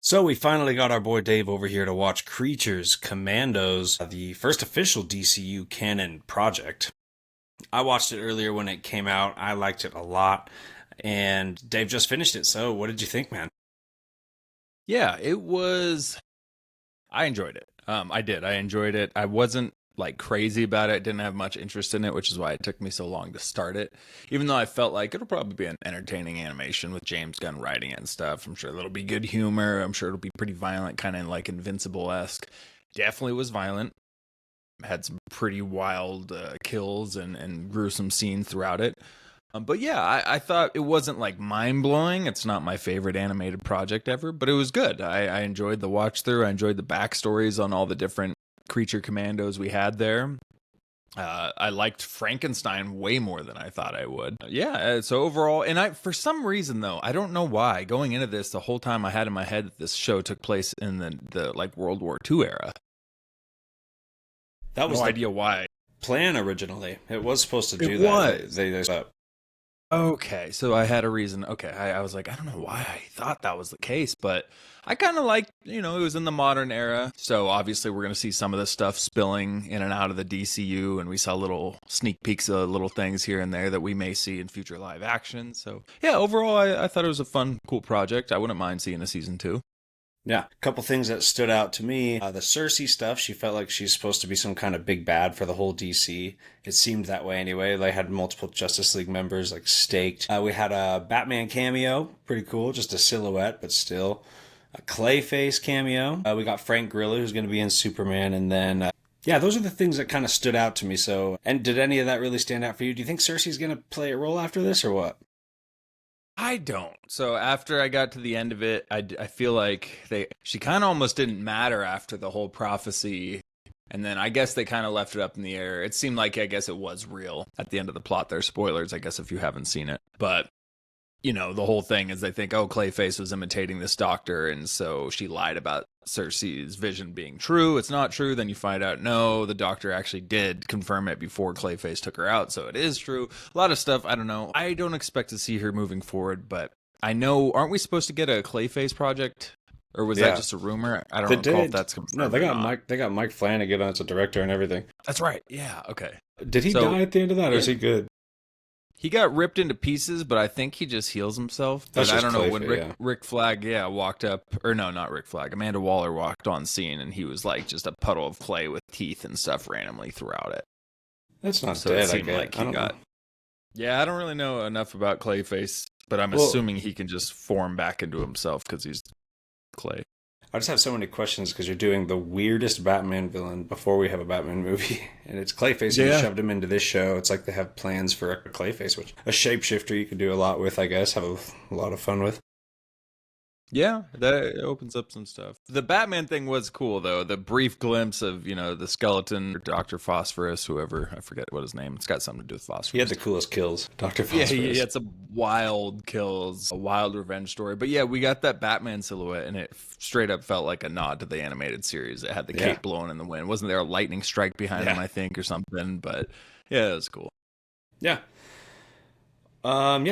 So we finally got our boy Dave over here to watch Creatures, Commandos, the first official DCU canon project. I watched it earlier when it came out. I liked it a lot. And Dave just finished it. So what did you think, man? Yeah, it was. I enjoyed it. I did. I enjoyed it. I wasn't like crazy about it. Didn't have much interest in it, which is why it took me so long to start it. Even though I felt like it'll probably be an entertaining animation with James Gunn writing it and stuff. I'm sure there'll be good humor. I'm sure it'll be pretty violent, kind of like Invincible-esque. Definitely was violent. Had some pretty wild kills and gruesome scenes throughout it. But yeah, I thought it wasn't like mind-blowing. It's not my favorite animated project ever, but it was good. I enjoyed the watch through. I enjoyed the backstories on all the different creature commandos we had there. I liked Frankenstein way more than I thought I would. So overall, and for some reason though, I don't know why, going into this, the whole time I had in my head that this show took place in the like World War II era. That was no the idea why. plan originally. It was supposed to do It that. was. They Okay, so I had a reason. Okay, I was like, I don't know why I thought that was the case, but I kind of like, it was in the modern era. So obviously we're going to see some of this stuff spilling in and out of the DCU, and we saw little sneak peeks of little things here and there that we may see in future live action. So yeah, overall, I thought it was a fun, cool project. I wouldn't mind seeing a season 2. Yeah, a couple things that stood out to me. The Cersei stuff, she felt like she's supposed to be some kind of big bad for the whole DC. It seemed that way anyway. They had multiple Justice League members like staked. We had a Batman cameo, pretty cool, just a silhouette, but still. A Clayface cameo. We got Frank Grillo, who's going to be in Superman, and then yeah, those are the things that kind of stood out to me. So, and did any of that really stand out for you? Do you think Cersei's going to play a role after this, or what? I don't. So after I got to the end of it, I feel like she kind of almost didn't matter after the whole prophecy. And then I guess they kind of left it up in the air. It seemed like, I guess it was real at the end of the plot there. Spoilers, I guess, if you haven't seen it. But, the whole thing is they think, oh, Clayface was imitating this doctor. And so she lied about Cersei's vision being true. It's not true. Then you find out, no, the doctor actually did confirm it before Clayface took her out. So it is true. A lot of stuff. I don't know. I don't expect to see her moving forward, but I know, aren't we supposed to get a Clayface project? Or was that just a rumor? I don't know if that's confirmed. No, they got Mike. They got Mike Flanagan as a director and everything. That's right. Yeah. Okay. Did he die at the end of that, or is he good? He got ripped into pieces, but I think he just heals himself. But I don't know when Rick Flag, walked up, or no, not Rick Flag. Amanda Waller walked on scene, and he was like just a puddle of clay with teeth and stuff randomly throughout it. That's not so dead. It seemed like he got. Know. Yeah, I don't really know enough about Clayface, but I'm assuming he can just form back into himself because he's clay. I just have so many questions because you're doing the weirdest Batman villain before we have a Batman movie, and it's Clayface. You shoved him into this show. It's like they have plans for a Clayface, which a shapeshifter you could do a lot with, I guess, have a lot of fun with. Yeah, that opens up some stuff. The Batman thing was cool, though. The brief glimpse of, the skeleton, Dr. Phosphorus, whoever, I forget what his name. It's got something to do with Phosphorus. He had the coolest kills, Dr. Phosphorus. Yeah, he had some wild kills, a wild revenge story. But yeah, we got that Batman silhouette, and it straight up felt like a nod to the animated series. It had the cape blowing in the wind. Wasn't there a lightning strike behind him, I think, or something? But yeah, it was cool. Yeah.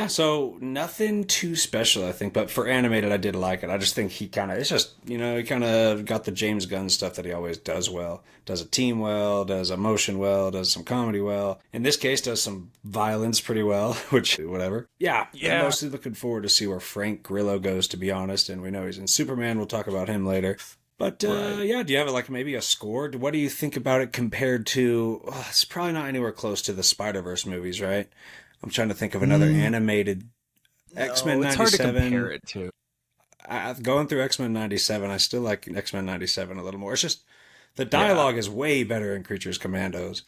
So nothing too special, I think, but for animated, I did like it. I just think he kind of got the James Gunn stuff that he always does well. Does a team well, does emotion well, does some comedy well. In this case, does some violence pretty well, which, whatever. Yeah. I'm mostly looking forward to see where Frank Grillo goes, to be honest, and we know he's in Superman. We'll talk about him later. But, do you have maybe a score? What do you think about it compared to, it's probably not anywhere close to the Spider-Verse movies, right? I'm trying to think of another animated X-Men 97. It's hard to compare it to. Going through X-Men 97, I still like X-Men 97 a little more. It's just the dialogue is way better in Creatures Commandos.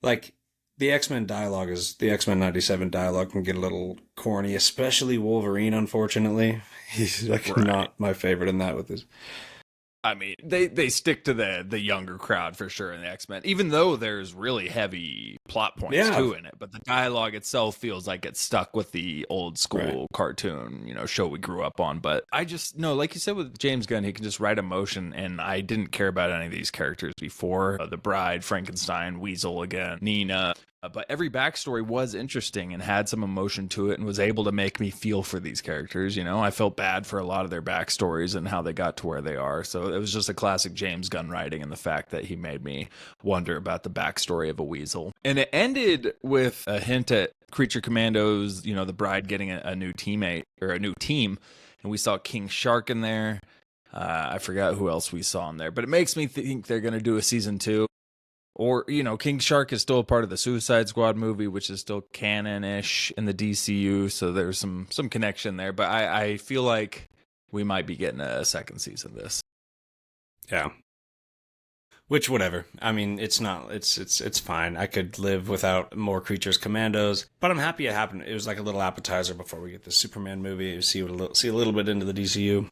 Like the X-Men 97 dialogue can get a little corny, especially Wolverine, unfortunately. He's not my favorite in that with his. I mean, they stick to the younger crowd for sure in the X-Men, even though there's really heavy plot points too in it. But the dialogue itself feels like it's stuck with the old school cartoon, show we grew up on. But I just know, like you said with James Gunn, he can just write emotion, and I didn't care about any of these characters before. The Bride, Frankenstein, Weasel again, Nina. But every backstory was interesting and had some emotion to it and was able to make me feel for these characters. You know, I felt bad for a lot of their backstories and how they got to where they are. So it was just a classic James Gunn writing, and the fact that he made me wonder about the backstory of a weasel. And it ended with a hint at Creature Commandos, you know, the bride getting a new teammate or a new team. And we saw King Shark in there. I forgot who else we saw in there, but it makes me think they're going to do a season 2. Or, you know, King Shark is still a part of the Suicide Squad movie, which is still canon-ish in the DCU, so there's some connection there. But I feel like we might be getting a second season of this. Yeah. Which, whatever. I mean, it's not. It's fine. I could live without more Creatures Commandos, but I'm happy it happened. It was like a little appetizer before we get the Superman movie. See a little bit into the DCU.